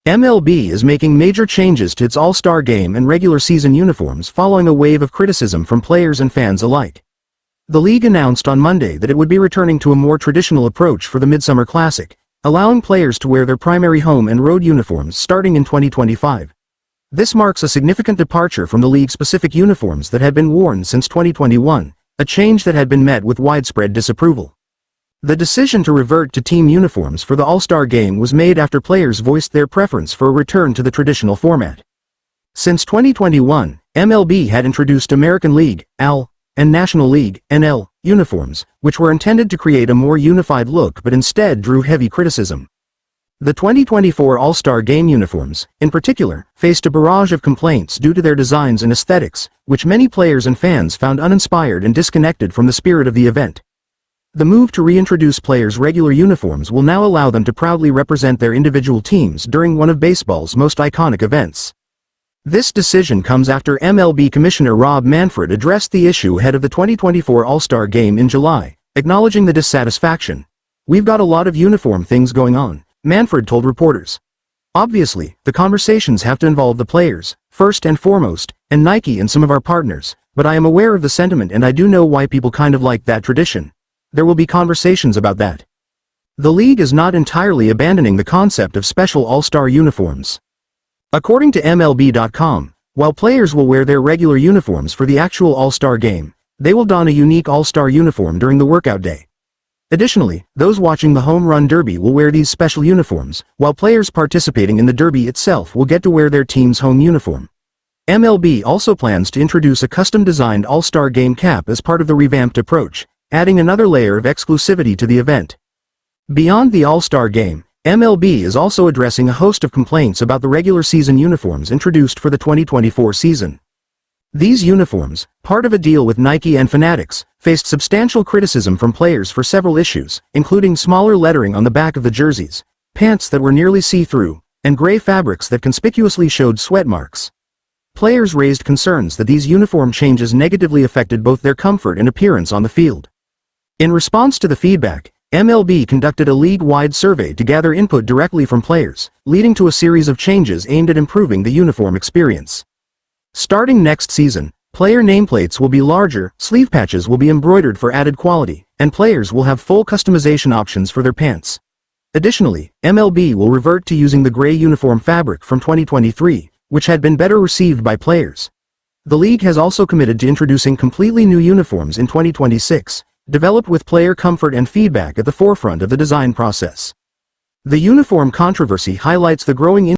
MLB is making major changes to its All-Star Game and regular season uniforms following a wave of criticism from players and fans alike. The league announced on Monday that it would be returning to a more traditional approach for the Midsummer Classic, allowing players to wear their primary home and road uniforms starting in 2025. This marks a significant departure from the league-specific uniforms that had been worn since 2021, a change that had been met with widespread disapproval. The decision to revert to team uniforms for the All-Star Game was made after players voiced their preference for a return to the traditional format. Since 2021, MLB had introduced American League (AL) and National League (NL) uniforms, which were intended to create a more unified look but instead drew heavy criticism. The 2024 All-Star Game uniforms, in particular, faced a barrage of complaints due to their designs and aesthetics, which many players and fans found uninspired and disconnected from the spirit of the event. The move to reintroduce players' regular uniforms will now allow them to proudly represent their individual teams during one of baseball's most iconic events. This decision comes after MLB Commissioner Rob Manfred addressed the issue ahead of the 2024 All-Star Game in July, acknowledging the dissatisfaction. "We've got a lot of uniform things going on," Manfred told reporters. "Obviously, the conversations have to involve the players, first and foremost, and Nike and some of our partners, but I am aware of the sentiment and I do know why people kind of like that tradition. There will be conversations about that." The league is not entirely abandoning the concept of special All-Star uniforms. According to MLB.com, while players will wear their regular uniforms for the actual All-Star Game, they will don a unique All-Star uniform during the workout day. Additionally, those watching the Home Run Derby will wear these special uniforms, while players participating in the Derby itself will get to wear their team's home uniform. MLB also plans to introduce a custom-designed All-Star Game cap as part of the revamped approach, adding another layer of exclusivity to the event. Beyond the All-Star Game, MLB is also addressing a host of complaints about the regular season uniforms introduced for the 2024 season. These uniforms, part of a deal with Nike and Fanatics, faced substantial criticism from players for several issues, including smaller lettering on the back of the jerseys, pants that were nearly see-through, and gray fabrics that conspicuously showed sweat marks. Players raised concerns that these uniform changes negatively affected both their comfort and appearance on the field. In response to the feedback, MLB conducted a league-wide survey to gather input directly from players, leading to a series of changes aimed at improving the uniform experience. Starting next season, player nameplates will be larger, sleeve patches will be embroidered for added quality, and players will have full customization options for their pants. Additionally, MLB will revert to using the gray uniform fabric from 2023, which had been better received by players. The league has also committed to introducing completely new uniforms in 2026, developed with player comfort and feedback at the forefront of the design process. The uniform controversy highlights the growing